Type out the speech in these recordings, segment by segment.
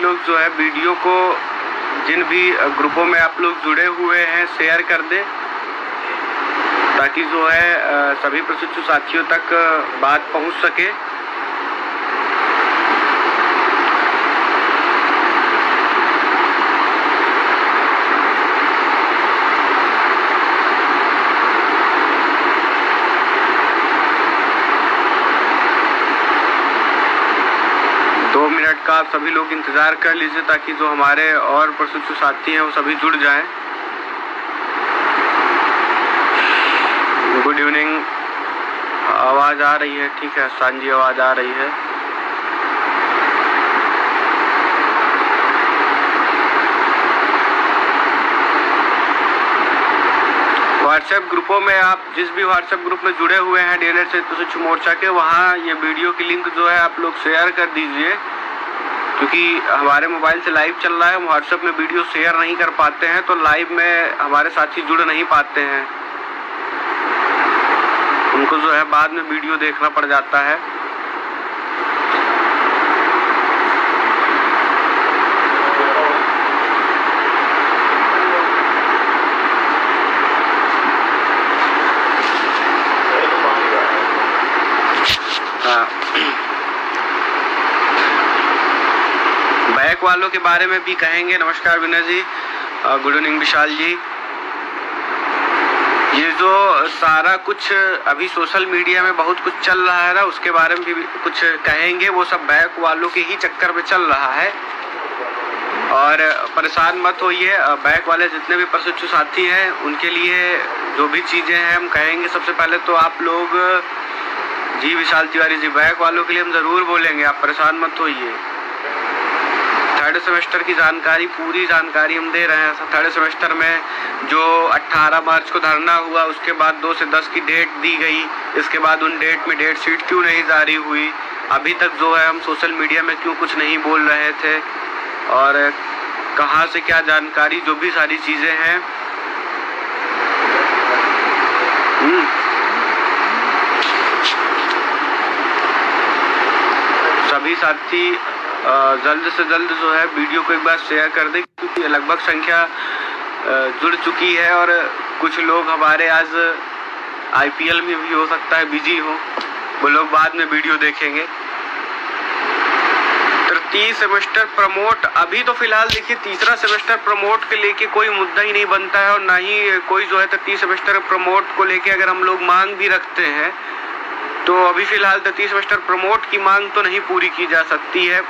लोग जो है वीडियो को जिन भी ग्रुपों में आप लोग जुड़े हुए हैं शेयर कर दें, ताकि जो है सभी प्रशिक्षु साथियों तक बात पहुंच सके। का आप सभी लोग इंतज़ार कर लीजिए, ताकि जो हमारे और प्रशिक्षु साथी हैं वो सभी जुड़ जाएं। गुड इवनिंग, आवाज़ आ रही है? ठीक है हसन जी, आवाज़ आ रही है। व्हाट्सएप ग्रुपों में आप जिस भी व्हाट्सएप ग्रुप में जुड़े हुए हैं डीएलएड से प्रशिक्षु मोर्चा के, वहाँ ये वीडियो की लिंक जो है आप लोग शेयर कर दीजिए, क्योंकि हमारे मोबाइल से लाइव चल रहा है। हम व्हाट्सएप में वीडियो शेयर नहीं कर पाते हैं, तो लाइव में हमारे साथी जुड़ नहीं पाते हैं, उनको जो है बाद में वीडियो देखना पड़ जाता है। बैक वालों के बारे में भी कहेंगे। नमस्कार विनय जी, गुड इवनिंग विशाल जी। ये जो सारा कुछ अभी सोशल मीडिया में बहुत कुछ चल रहा है ना, उसके बारे में भी कुछ कहेंगे। वो सब बैक वालों के ही चक्कर में चल रहा है, और परेशान मत होइए। बैक वाले जितने भी प्रशिक्षु साथी हैं उनके लिए जो भी चीज़ें हैं हम कहेंगे। सबसे पहले तो आप लोग जी विशाल तिवारी जी, बैक वालों के लिए हम ज़रूर बोलेंगे, आप परेशान मत होइए। थर्ड सेमेस्टर की जानकारी, पूरी जानकारी हम दे रहे हैं। थर्ड सेमेस्टर में जो 18 मार्च को धरना हुआ, उसके बाद 2 से 10 की डेट दी गई, इसके बाद उन डेट में डेट शीट क्यों नहीं जारी हुई, अभी तक जो है हम सोशल मीडिया में क्यों कुछ नहीं बोल रहे थे, और कहाँ से क्या जानकारी, जो भी सारी चीज़ें हैं सभी साथी जल्द से जल्द जो है वीडियो को एक बार शेयर कर दें, क्योंकि लगभग संख्या जुड़ चुकी है, और कुछ लोग हमारे आज आईपीएल में भी हो सकता है बिजी हो, वो लोग बाद में वीडियो देखेंगे। तृतीय सेमेस्टर प्रमोट, अभी तो फिलहाल देखिए तीसरा सेमेस्टर प्रमोट के लेके कोई मुद्दा ही नहीं बनता है, और ना ही कोई जो है तृतीय सेमेस्टर प्रमोट को लेके अगर हम लोग मांग भी रखते हैं तो अभी फिलहाल तृतीय सेमेस्टर प्रमोट की मांग तो नहीं पूरी की जा सकती है,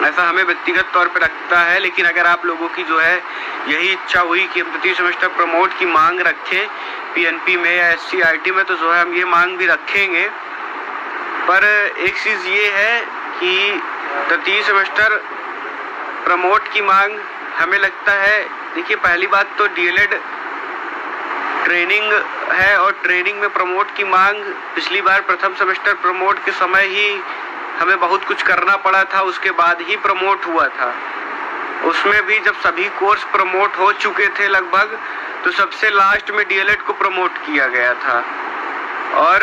ऐसा हमें व्यक्तिगत तौर पे लगता है। लेकिन अगर आप लोगों की जो है यही इच्छा हुई कि हम तृतीय सेमेस्टर प्रमोट की मांग रखें पीएनपी में या एससीईआरटी में, तो जो है हम ये मांग भी रखेंगे। पर एक चीज़ ये है कि तृतीय सेमेस्टर प्रमोट की मांग हमें लगता है, देखिए पहली बात तो डीएलएड ट्रेनिंग है, और ट्रेनिंग में प्रमोट की मांग पिछली बार प्रथम सेमेस्टर प्रमोट के समय ही हमें बहुत कुछ करना पड़ा था, उसके बाद ही प्रमोट हुआ था। उसमें भी जब सभी कोर्स प्रमोट हो चुके थे लगभग, तो सबसे लास्ट में डीएलएड को प्रमोट किया गया था। और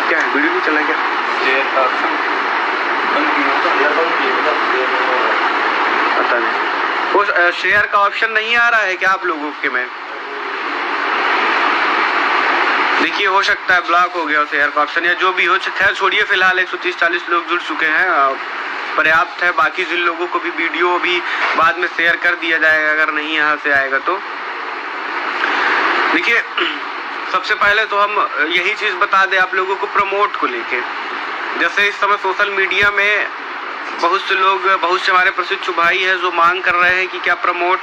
क्या है, वीडियो नहीं चला क्या? पता नहीं, वो शेयर का ऑप्शन नहीं आ रहा है क्या आप लोगों के में? देखिए हो सकता है ब्लॉक हो गया शेयर का ऑप्शन, या जो भी हो। खैर छोड़िए, फिलहाल 130-140 लोग जुड़ चुके हैं, पर्याप्त है। बाकी जिन लोगों को भी वीडियो भी बाद में शेयर कर दिया जाएगा अगर नहीं यहाँ से आएगा तो। देखिए सबसे पहले तो हम यही चीज़ बता दें आप लोगों को प्रमोट को लेके। जैसे इस समय सोशल मीडिया में बहुत से लोग, बहुत से हमारे प्रशिक्षु भाई हैं जो मांग कर रहे हैं कि क्या प्रमोट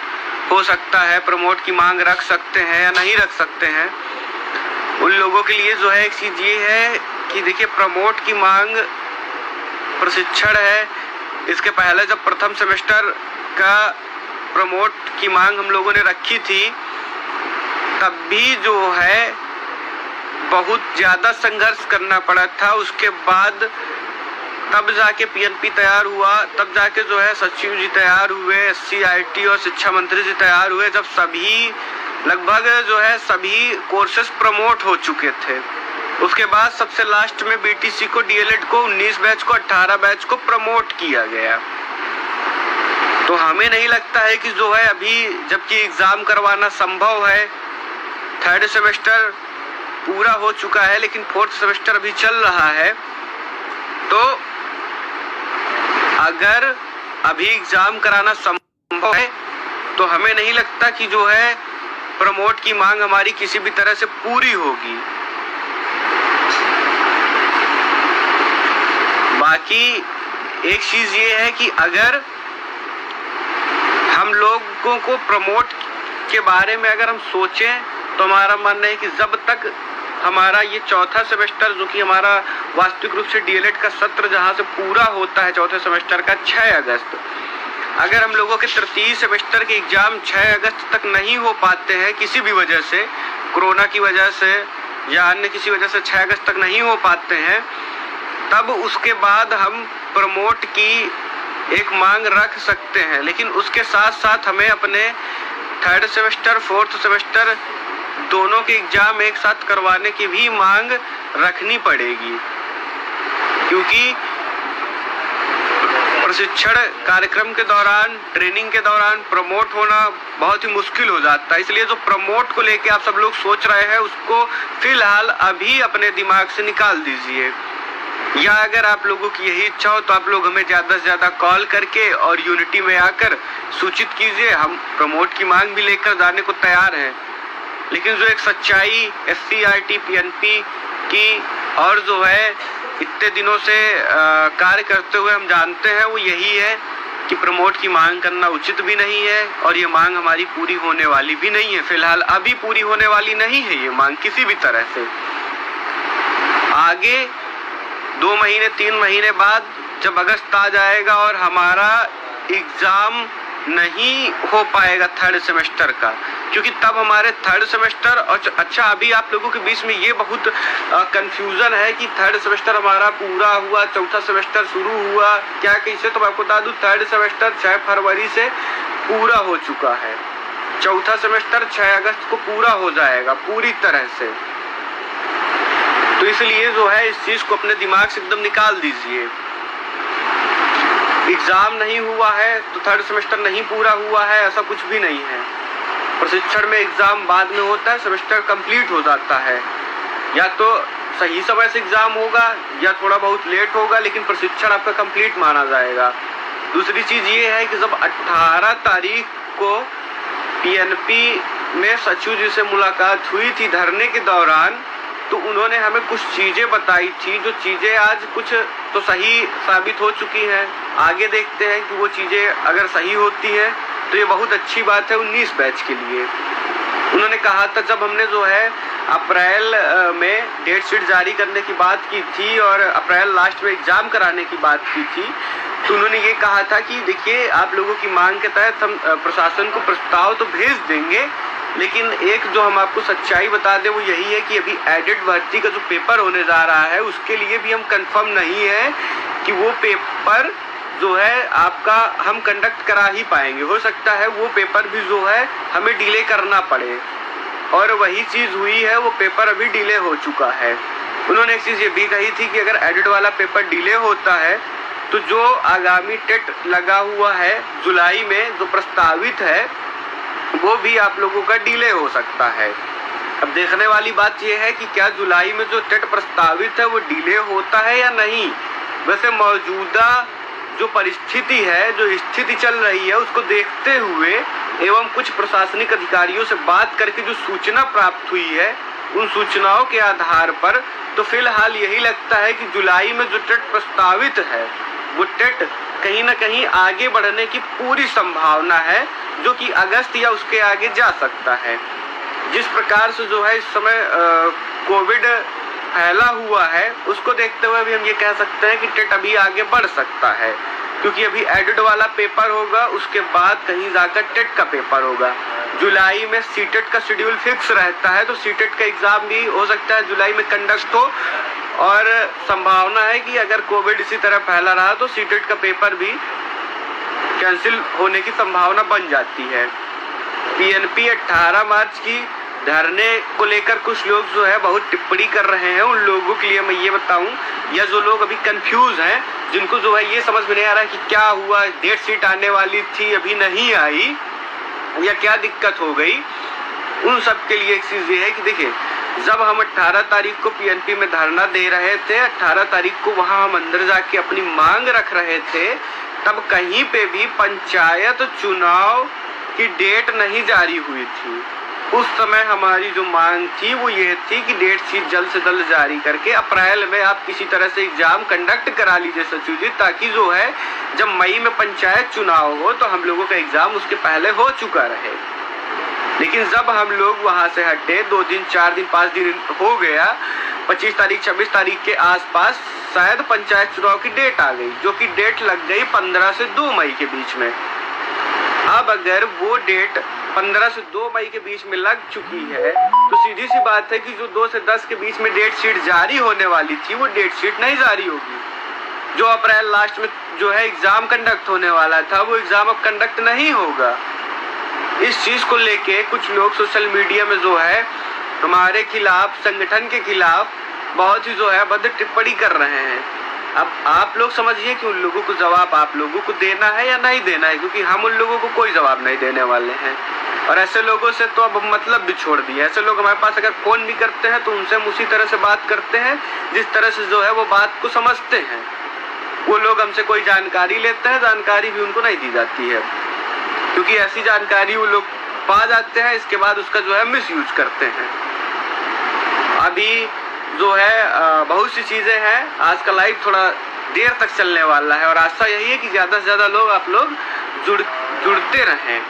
हो सकता है, प्रमोट की मांग रख सकते हैं या नहीं रख सकते हैं। उन लोगों के लिए जो है एक चीज़ ये है कि देखिए प्रमोट की मांग प्रशिक्षण है। इसके पहले जब प्रथम सेमेस्टर का प्रमोट की मांग हम लोगों ने रखी थी, तब भी जो है बहुत ज़्यादा संघर्ष करना पड़ा था। उसके बाद तब जाके पीएनपी तैयार हुआ, तब जाके जो है सचिव जी तैयार हुए, एससीईआरटी और शिक्षा मंत्री जी तैयार हुए, जब सभी लगभग जो है सभी कोर्सेस प्रमोट हो चुके थे। उसके बाद सबसे लास्ट में बीटीसी को, डीएलएड को 19 बैच को, 18 बैच को प्रमोट किया गया। तो हमें नहीं लगता है कि जो है अभी जबकि एग्जाम करवाना संभव है, थर्ड सेमेस्टर पूरा हो चुका है लेकिन फोर्थ सेमेस्टर अभी चल रहा है, तो अगर अभी एग्जाम कराना संभव है तो हमें नहीं लगता कि जो है प्रमोट की मांग हमारी किसी भी तरह से पूरी होगी। बाकी एक चीज ये है कि अगर हम लोगों को प्रमोट के बारे में अगर हम सोचें तो हमारा मानना है कि जब तक हमारा ये चौथा सेमेस्टर, जो कि हमारा वास्तविक रूप से डीएलएड का सत्र जहां से पूरा होता है चौथे सेमेस्टर का 6 अगस्त, अगर हम लोगों के तृतीय सेमेस्टर के एग्जाम 6 अगस्त तक नहीं हो पाते हैं किसी भी वजह से, कोरोना की वजह से या अन्य किसी वजह से 6 अगस्त तक नहीं हो पाते हैं, तब उसके बाद हम प्रमोट की एक मांग रख सकते हैं। लेकिन उसके साथ साथ हमें अपने थर्ड सेमेस्टर, फोर्थ सेमेस्टर दोनों के एग्जाम एक साथ करवाने की भी मांग रखनी पड़ेगी, क्योंकि प्रशिक्षण कार्यक्रम के दौरान, ट्रेनिंग के दौरान प्रमोट होना बहुत ही मुश्किल हो जाता है। इसलिए जो प्रमोट को लेके आप सब लोग सोच रहे हैं उसको फिलहाल अभी अपने दिमाग से निकाल दीजिए, या अगर आप लोगों की यही इच्छा हो तो आप लोग हमें ज़्यादा से ज़्यादा कॉल करके और यूनिटी में आकर सूचित कीजिए। हम प्रमोट की मांग भी लेकर जाने को तैयार हैं। लेकिन जो एक सच्चाई SCERT PNP की और जो है इतने दिनों से कार्य करते हुए हम जानते हैं वो यही है कि प्रमोट की मांग करना उचित भी नहीं है और ये मांग हमारी पूरी होने वाली भी नहीं है। फिलहाल अभी पूरी होने वाली नहीं है ये मांग किसी भी तरह से। आगे 2 महीने 3 महीने बाद जब अगस्त आ जाएगा और हमारा एग्जाम नहीं हो पाएगा थर्ड सेमेस्टर का, क्योंकि तब हमारे थर्ड सेमेस्टर और अच्छा अभी आप लोगों के बीच में ये बहुत कंफ्यूजन है कि थर्ड सेमेस्टर हमारा पूरा हुआ, चौथा सेमेस्टर शुरू हुआ क्या कैसे। तो मैं आपको बता दूं थर्ड सेमेस्टर 6 फरवरी से पूरा हो चुका है, चौथा सेमेस्टर 6 अगस्त को पूरा हो जाएगा पूरी तरह से। तो इसलिए जो है इस चीज को अपने दिमाग से एकदम निकाल दीजिए। एग्जाम नहीं हुआ है तो थर्ड सेमेस्टर नहीं पूरा हुआ है, ऐसा कुछ भी नहीं है। प्रशिक्षण में एग्जाम बाद में होता है, सेमेस्टर कंप्लीट हो जाता है। या तो सही समय से एग्जाम होगा या थोड़ा बहुत लेट होगा, लेकिन प्रशिक्षण आपका कंप्लीट माना जाएगा। दूसरी चीज ये है कि जब 18 तारीख को PNP में सचिव जी से मुलाकात हुई थी धरने के दौरान, तो उन्होंने हमें कुछ चीजें बताई थी, जो चीजें आज कुछ तो सही साबित हो चुकी हैं। आगे देखते हैं कि वो चीजें अगर सही होती हैं तो ये बहुत अच्छी बात है 19 बैच के लिए। उन्होंने कहा था जब हमने जो है अप्रैल में डेट शीट जारी करने की बात की थी और अप्रैल लास्ट में एग्जाम कराने की बात की थी, तो उन्होंने ये कहा था कि देखिए आप लोगों की मांग के तहत हम प्रशासन को प्रस्ताव तो भेज देंगे, लेकिन एक जो हम आपको सच्चाई बता दें वो यही है कि अभी एडेड भर्ती का जो पेपर होने जा रहा है उसके लिए भी हम कंफर्म नहीं है कि वो पेपर जो है आपका हम कंडक्ट करा ही पाएंगे। हो सकता है वो पेपर भी जो है हमें डिले करना पड़े, और वही चीज़ हुई है, वो पेपर अभी डिले हो चुका है। उन्होंने एक चीज़ ये भी कही थी कि अगर एडेड वाला पेपर डिले होता है तो जो आगामी टेट लगा हुआ है जुलाई में जो प्रस्तावित है वो भी आप लोगों का डिले हो सकता है। अब देखने वाली बात यह है कि क्या जुलाई में जो टेट प्रस्तावित है वो डिले होता है या नहीं। वैसे मौजूदा जो परिस्थिति है, जो स्थिति चल रही है, उसको देखते हुए एवं कुछ प्रशासनिक अधिकारियों से बात करके जो सूचना प्राप्त हुई है, उन सूचनाओं के आधार पर तो फिलहाल यही लगता है कि जुलाई में जो टेट प्रस्तावित है वो टेट कहीं ना कहीं आगे बढ़ने की पूरी संभावना है, जो कि अगस्त या उसके आगे जा सकता है। जिस प्रकार से जो है इस समय कोविड फैला हुआ है उसको देखते हुए भी हम ये कह सकते हैं कि टेट अभी आगे बढ़ सकता है, क्योंकि अभी एडेड वाला पेपर होगा, उसके बाद कहीं जाकर टेट का पेपर होगा। जुलाई में सीटेट का शेड्यूल फिक्स रहता है, तो सीटेट का एग्जाम भी हो सकता है जुलाई में कंडक्ट हो, और संभावना है कि अगर कोविड इसी तरह फैला रहा तो सीटेट का पेपर भी कैंसिल होने की संभावना बन जाती है। PNP 18 मार्च की धरने को लेकर कुछ लोग जो है बहुत टिप्पणी कर रहे हैं। उन लोगों के लिए मैं ये बताऊं, या जो लोग अभी कंफ्यूज हैं, जिनको जो है ये समझ में नहीं आ रहा है कि क्या हुआ, डेट शीट आने वाली थी अभी नहीं आई या क्या दिक्कत हो गई, उन सब के लिए एक चीज़ ये है कि देखिए, जब हम 18 तारीख को पीएनपी में धरना दे रहे थे, 18 तारीख को वहाँ हम अंदर जाके अपनी मांग रख रहे थे, तब कहीं पे भी पंचायत चुनाव की डेट नहीं जारी हुई थी। उस समय हमारी जो मांग थी वो ये थी कि डेट शीट जल्द से जल्द जारी करके अप्रैल में आप किसी तरह से एग्जाम कंडक्ट करा लीजिए सचिव जी, ताकि जो है जब मई में पंचायत चुनाव हो तो हम लोगों का एग्जाम उसके पहले हो चुका रहे। लेकिन जब हम लोग वहां से हटे, 2 दिन 4 दिन 5 दिन हो गया, 25 तारीख 26 तारीख के आसपास शायद पंचायत चुनाव की डेट आ गई, जो कि डेट लग गई 15 से 2 मई के बीच में। अब अगर वो डेट 15 से 2 मई के बीच में लग चुकी है तो सीधी सी बात है कि जो 2 से 10 के बीच में डेट शीट जारी होने वाली थी वो डेट शीट नहीं जारी होगी। जो अप्रैल लास्ट में जो है एग्जाम कंडक्ट होने वाला था वो एग्जाम अब कंडक्ट नहीं होगा। इस चीज को लेके कुछ लोग सोशल मीडिया में जो है हमारे खिलाफ, संगठन के खिलाफ बहुत ही जो है बद टिप्पणी कर रहे हैं। अब आप लोग समझिए कि उन लोगों को जवाब आप लोगों को देना है या नहीं देना है, क्योंकि हम उन लोगों को कोई जवाब नहीं देने वाले हैं। और ऐसे लोगों से तो अब मतलब भी छोड़ दिए। ऐसे लोग हमारे पास अगर फोन भी करते हैं तो उनसे हम उसी तरह से बात करते हैं जिस तरह से जो है वो बात को समझते हैं। वो लोग हमसे कोई जानकारी लेते हैं, जानकारी भी उनको नहीं दी जाती है, क्योंकि ऐसी जानकारी वो लोग पा जाते हैं, इसके बाद उसका जो है मिस यूज करते हैं। अभी जो है बहुत सी चीजें हैं, आज का लाइव थोड़ा देर तक चलने वाला है और आशा यही है कि ज्यादा से ज्यादा लोग आप लोग जुड़ते रहें।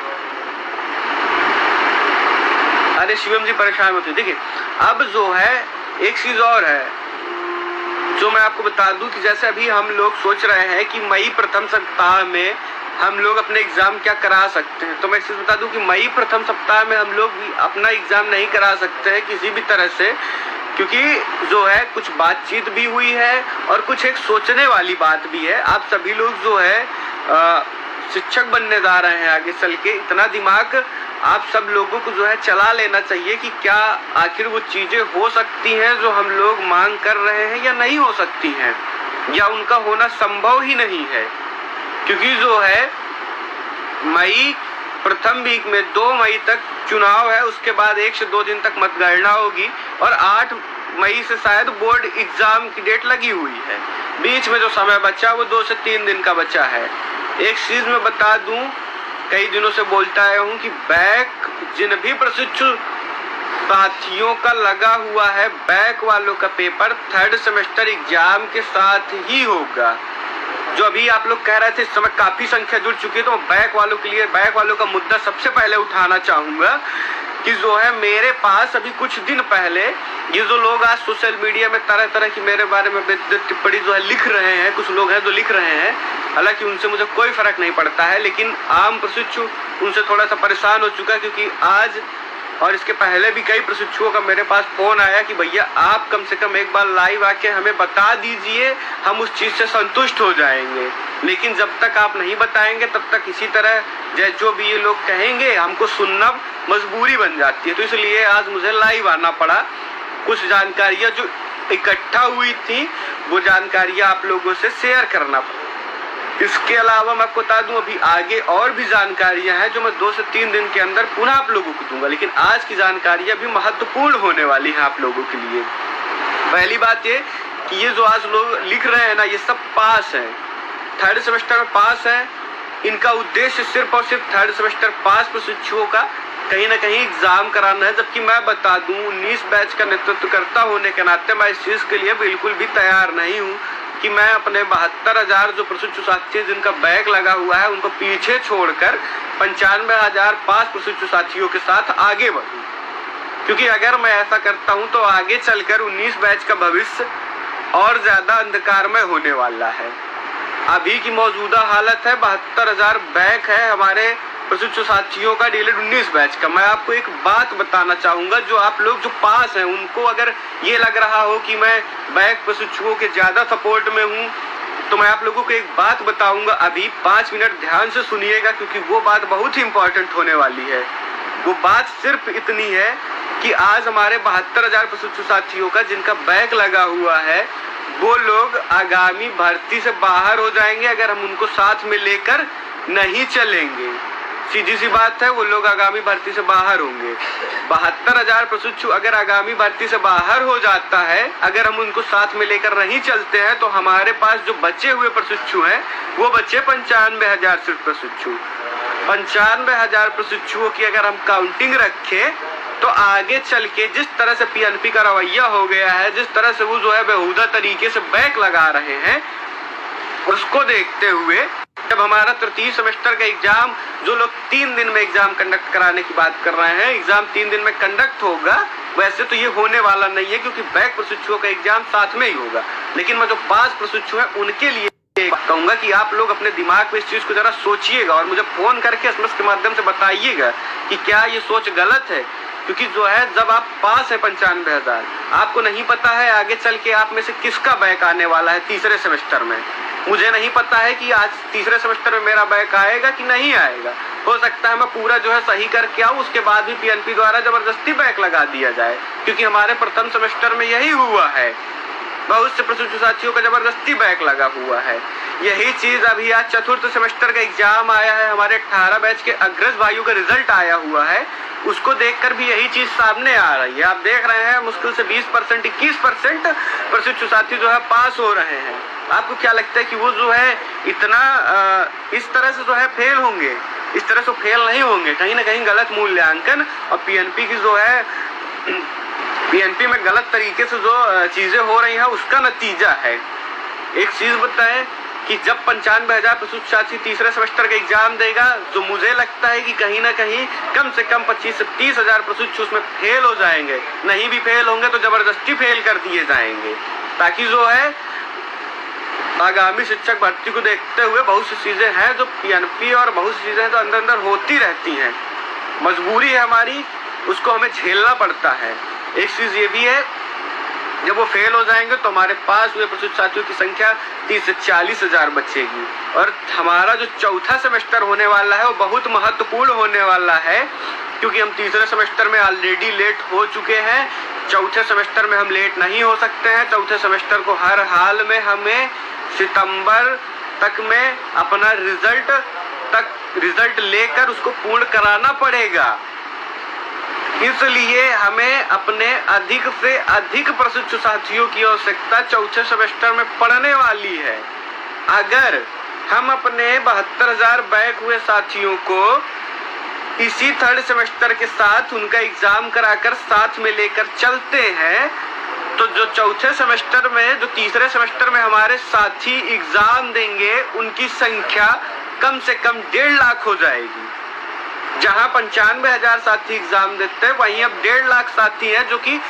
अरे शिवम जी परेशान मत होइए। देखिए अब जो है एक चीज और है जो मैं आपको बता दूं कि जैसे अभी हम लोग सोच रहे हैं कि मई प्रथम सप्ताह में हम लोग अपने एग्जाम क्या करा सकते हैं, तो मैं एक चीज बता दूं कि मई प्रथम सप्ताह में हम लोग भी अपना एग्जाम नहीं करा सकते हैं किसी भी तरह से, क्योंकि जो है कुछ बातचीत भी हुई है और कुछ एक सोचने वाली बात भी है। आप सभी लोग जो है शिक्षक बनने जा रहे हैं आगे चल के, इतना दिमाग आप सब लोगों को जो है चला लेना चाहिए कि क्या आखिर वो चीजें हो सकती हैं जो हम लोग मांग कर रहे हैं या नहीं हो सकती हैं, या उनका होना संभव ही नहीं है। क्योंकि जो है मई प्रथम वीक में 2 मई तक चुनाव है, उसके बाद 1 से 2 दिन तक मतगणना होगी और 8 मई से शायद बोर्ड एग्जाम की डेट लगी हुई है। बीच में जो समय बचा वो 2 से 3 दिन का बचा है। एक चीज मैं बता दूं, कई दिनों से बोलता आया हूं कि बैक जिन भी प्रशिक्षु साथियों का लगा हुआ है, बैक वालों का पेपर 3rd सेमेस्टर एग्जाम के साथ ही होगा। जो अभी आप लोग कह रहे थे इस समय काफी संख्या जुड़ चुकी है, तो मैं बैक वालों के लिए बैक वालों का मुद्दा सबसे पहले उठाना चाहूंगा कि जो है मेरे पास अभी कुछ दिन पहले ये जो लोग आज सोशल मीडिया में तरह तरह की मेरे बारे में टिप्पणी जो है लिख रहे हैं, कुछ लोग हैं जो लिख रहे हैं, हालांकि उनसे मुझे कोई फर्क नहीं पड़ता है, लेकिन आम प्रशिक्षु उनसे थोड़ा सा परेशान हो चुका है, क्योंकि आज और इसके पहले भी कई प्रशिक्षुओं का मेरे पास फोन आया कि भैया आप कम से कम एक बार लाइव आके हमें बता दीजिए, हम उस चीज से संतुष्ट हो जाएंगे। लेकिन जब तक आप नहीं बताएंगे तब तक इसी तरह जो भी ये लोग कहेंगे हमको सुनना मजबूरी बन जाती है। तो इसलिए आज मुझे लाइव आना पड़ा। कुछ जानकारियां जो इकट्ठा हुई थी वो जानकारियां आप लोगों से शेयर करना पड़ा। इसके अलावा मैं आपको बता दूं अभी आगे और भी जानकारियां हैं जो मैं 2 से 3 दिन के अंदर पुनः आप लोगों को दूंगा, लेकिन आज की जानकारियां भी महत्वपूर्ण होने वाली हैं आप लोगों के लिए। पहली बात ये कि ये जो आज लोग लिख रहे हैं ना, ये सब पास हैं, 3rd सेमेस्टर में पास हैं। इनका उद्देश्य सिर्फ और सिर्फ 3rd सेमेस्टर पास प्रशिक्षुओं का कहीं ना कहीं एग्जाम कराना है। जबकि मैं बता दूं 19 बैच का नेतृत्व करता होने के नाते मैं इस चीज के लिए बिल्कुल भी तैयार नहीं हूं कि मैं अपने 72,000 जो प्रशिक्षु साथी जिनका बैग लगा हुआ है उनको पीछे छोड़कर 95,000 पास प्रशिक्षु साथियों के साथ आगे बढ़ूं। क्योंकि अगर मैं ऐसा करता हूं तो आगे चलकर 19 बैच का भविष्य और ज्यादा अंधकारमय होने वाला है। अभी की मौजूदा हालत है 72,000 बैग है हमारे प्रशिक्षु साथियों का डीलेड 19 बैच का। मैं आपको एक बात बताना चाहूंगा, जो आप लोग जो पास हैं उनको अगर ये लग रहा हो कि मैं बैग प्रशिक्षुओं के ज्यादा सपोर्ट में हूं, तो मैं आप लोगों को एक बात बताऊंगा। अभी 5 मिनट ध्यान से सुनिएगा, क्योंकि वो बात बहुत ही इंपॉर्टेंट होने वाली है। वो बात सिर्फ इतनी है कि आज हमारे 72,000 प्रशिक्षु साथियों का जिनका बैक लगा हुआ है, वो लोग आगामी भर्ती से बाहर हो जाएंगे अगर हम उनको साथ में लेकर नहीं चलेंगे। सीधी सी बात है, वो लोग आगामी भर्ती से बाहर होंगे। 72,000 प्रशिक्षु अगर आगामी भर्ती से बाहर हो जाता है, अगर हम उनको साथ में लेकर नहीं चलते हैं, तो हमारे पास जो बचे हुए प्रशिक्षु हैं वो बचे 95,000 सिर्फ प्रशिक्षु। 95,000 प्रशिक्षुओं की अगर हम काउंटिंग रखें तो आगे चल के जिस तरह से पीएनपी का रवैया हो गया है, जिस तरह से वो जो है बेहुदा तरीके से बैक लगा रहे हैं, उसको देखते हुए जब हमारा तृतीय सेमेस्टर का एग्जाम, जो लोग 3 दिन में एग्जाम कंडक्ट कराने की बात कर रहे हैं, एग्जाम 3 दिन में कंडक्ट होगा। वैसे तो ये होने वाला नहीं है क्योंकि बैक प्रशिक्षुओं का एग्जाम साथ में ही होगा, लेकिन मैं जो पास प्रशिक्षु हैं उनके लिए कहूंगा कि आप लोग अपने दिमाग में इस चीज को जरा सोचिएगा और मुझे फोन करके एसएमएस के माध्यम से बताइएगा कि क्या ये सोच गलत है। क्योंकि जो है, जब आप पास है 95,000, आपको नहीं पता है आगे चल के आप में से किसका बैक आने वाला है तीसरे सेमेस्टर में। मुझे नहीं पता है कि आज तीसरे सेमेस्टर में मेरा बैक आएगा कि नहीं आएगा। हो सकता है मैं पूरा जो है सही करके आऊं, उसके बाद भी पीएनपी द्वारा जबरदस्ती बैक लगा दिया जाए, क्योंकि हमारे प्रथम सेमेस्टर में यही हुआ है। बहुत से प्रशिक्षु साथियों का जबरदस्ती बैक लगा हुआ है। यही चीज अभी आज चतुर्थ सेमेस्टर का एग्जाम आया है, हमारे 18 बैच के अग्रज भाइयों का रिजल्ट आया हुआ है, उसको देखकर भी यही चीज सामने आ रही है। आप देख रहे हैं मुश्किल से 20%, 21% प्रशिक्षु साथी जो है पास हो रहे हैं। आपको क्या लगता है कि वो जो है इतना इस तरह से जो है फेल होंगे? इस तरह से फेल नहीं होंगे। कहीं ना कहीं गलत मूल्यांकन और पीएनपी की जो है पीएनपी में गलत तरीके से जो चीजें हो रही हैं उसका नतीजा है। एक चीज बताएं कि जब 95,000 प्रशिक्षु साथी तीसरे सेमेस्टर का एग्जाम देगा, तो मुझे लगता है कि कहीं ना कहीं कम से कम 25 से 30,000 प्रशिक्षु उसमें फेल हो जाएंगे। नहीं भी फेल होंगे तो जबरदस्ती फेल कर दिए जाएंगे, ताकि जो है आगामी शिक्षक भर्ती को देखते हुए बहुत सी चीजें हैं जो पीएनपी और बहुत सी चीजें तो अंदर अंदर होती रहती हैं। मजबूरी है हमारी, उसको हमें झेलना पड़ता है। एक चीज ये भी है, जब वो फेल हो जाएंगे तो हमारे पास हुए प्रशिक्षु साथियों की संख्या 30 से 40,000 बचेगी। और हमारा जो चौथा सेमेस्टर होने वाला है वो बहुत महत्वपूर्ण होने वाला है, क्योंकि हम तीसरे सेमेस्टर में ऑलरेडी लेट हो चुके हैं। चौथे सेमेस्टर में हम लेट नहीं हो सकते हैं। चौथे सेमेस्टर को हर हाल में हमें सितंबर तक में अपना रिजल्ट लेकर उसको पूर्ण कराना पड़ेगा। इसलिए हमें अपने अधिक से अधिक प्रशिक्षु साथियों की आवश्यकता चौथे सेमेस्टर में पड़ने वाली है। अगर हम अपने 72,000 बैक हुए साथियों को इसी थर्ड सेमेस्टर के साथ उनका एग्जाम कराकर साथ में लेकर चलते हैं, तो जो चौथे सेमेस्टर में, जो तीसरे सेमेस्टर में हमारे साथी एग्जाम देंगे, उनकी संख्या कम से कम 1.5 लाख हो जाएगी। जहां 95,000 साथी एग्जाम देते हैं, वहीं अब 1.5 लाख साथी हैं, जो कि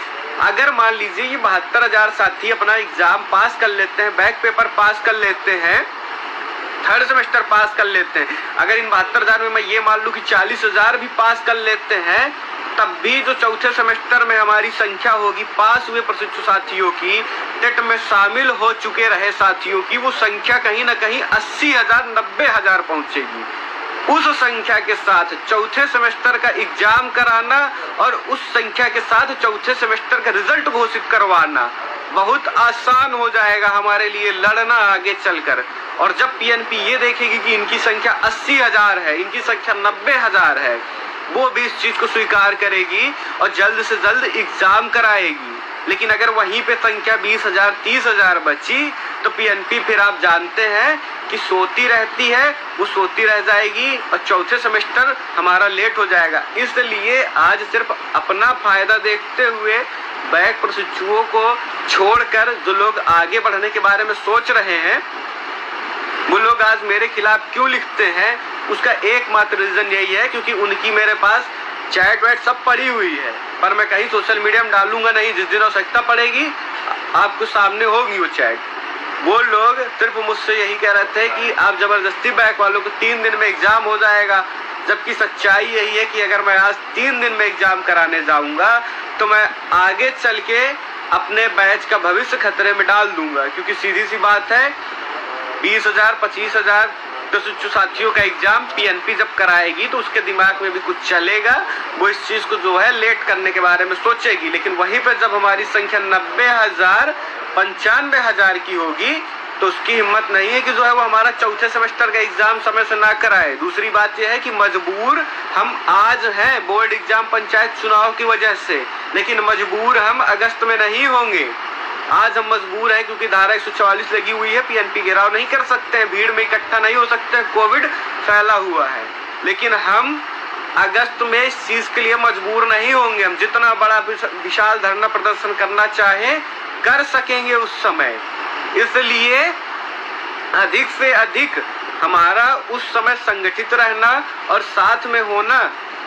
अगर मान लीजिए ये 72,000 साथी अपना एग्जाम पास कर लेते हैं, बैक पेपर पास कर लेते हैं, थर्ड सेमेस्टर पास कर लेते हैं, अगर इन 72,000 में मैं ये मान लूं कि 40,000 भी पास कर लेते हैं, तब भी जो चौथे सेमेस्टर में हमारी संख्या होगी पास हुए प्रशिक्षु साथियों की, टेट में शामिल हो चुके रहे साथियों की, वो संख्या कहीं ना कहीं 80,000, 90,000 पहुंचेगी। उस संख्या के साथ चौथे सेमेस्टर का एग्जाम कराना और उस संख्या के साथ चौथे सेमेस्टर का रिजल्ट घोषित करवाना बहुत आसान हो जाएगा हमारे लिए लड़ना आगे चलकर। और जब पीएनपी ये देखेगी कि इनकी संख्या 80,000 है, इनकी संख्या 90,000 है, वो भी इस चीज को स्वीकार करेगी और जल्द से जल्द एग्जाम कराएगी। लेकिन अगर वहीं पे संख्या 20,000, 30,000 बची, तो पीएनपी फिर आप जानते हैं कि सोती रहती है, वो सोती रह जाएगी और चौथे सेमेस्टर हमारा लेट हो जाएगा। इसलिए आज सिर्फ अपना फायदा देखते हुए बैक प्रशिक्षुओं को छोड़कर जो लोग आगे बढ़ने के बारे में सोच रहे हैं, वो लोग आज मेरे खिलाफ क्यों लिखते हैं, उसका एकमात्र रीजन यही है क्योंकि उनकी मेरे पास चैट वैट सब पड़ी हुई है, पर मैं कहीं सोशल मीडिया में डालूंगा नहीं। जिस दिन आवश्यकता पड़ेगी आपको सामने होगी वो चैट। वो लोग सिर्फ मुझसे यही कह रहे थे कि आप जबरदस्ती बैक वालों को 3 दिन में एग्जाम हो जाएगा, जबकि सच्चाई यही है कि अगर मैं आज 3 दिन में एग्जाम कराने जाऊंगा तो मैं आगे चल के अपने बैच का भविष्य खतरे में डाल दूंगा। क्योंकि सीधी सी बात है, 20,000, 25,000 प्रशिक्षु साथियों का एग्जाम पीएनपी जब कराएगी तो उसके दिमाग में भी कुछ चलेगा, वो इस चीज को जो है लेट करने के बारे में सोचेगी। लेकिन वहीं पर जब हमारी संख्या 90,000 95,000 की होगी तो उसकी हिम्मत नहीं है कि जो है वो हमारा चौथे सेमेस्टर का एग्जाम समय से ना कराए। दूसरी बात यह है कि मजबूर हम आज हैं बोर्ड एग्जाम पंचायत चुनाव की वजह से, लेकिन मजबूर हम अगस्त में नहीं होंगे। आज हम मजबूर हैं क्योंकि धारा 144 लगी हुई है, पीएनपी घेराव नहीं कर सकते हैं, भीड़ में इकट्ठा नहीं हो सकते हैं, कोविड फैला हुआ है। लेकिन हम अगस्त में इस चीज के लिए मजबूर नहीं होंगे। हम जितना बड़ा विशाल धरना प्रदर्शन करना चाहें कर सकेंगे उस समय। इसलिए अधिक से अधिक हमारा उस समय संगठित रहना और साथ में होना,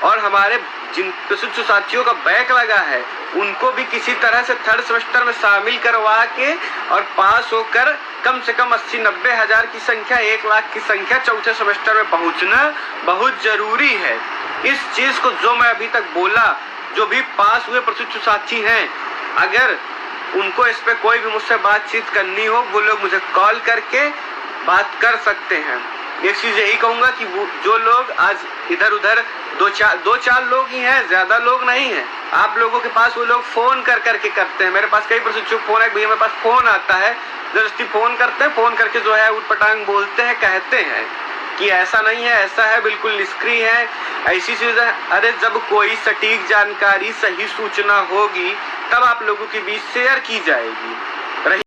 और हमारे जिन प्रशिक्षु साथियों का बैक लगा है उनको भी किसी तरह से थर्ड सेमेस्टर में शामिल करवा के और पास होकर कम से कम 80-90 हजार की संख्या 1 लाख की संख्या चौथे सेमेस्टर में पहुंचना बहुत जरूरी है। इस चीज को जो मैं अभी तक बोला, जो भी पास हुए प्रशिक्षु साथी हैं, अगर उनको इस पे कोई भी मुझसे बातचीत करनी हो वो लोग मुझे कॉल करके बात कर सकते हैं। एक चीज यही कहूंगा कि वो जो लोग आज इधर उधर दो चार लोग ही हैं, ज्यादा लोग नहीं हैं। आप लोगों के पास वो लोग फोन कर करके करते हैं। मेरे पास कई प्रशिक्षु फोन है, भैया मेरे पास फोन आता है, जबरदस्ती फोन करते हैं, फोन करके जो है उटपटांग बोलते हैं, कहते हैं कि ऐसा नहीं है, ऐसा है, बिल्कुल निष्क्रिय है, ऐसी चीज है। अरे जब कोई सटीक जानकारी, सही सूचना होगी तब आप लोगों के बीच शेयर की जाएगी।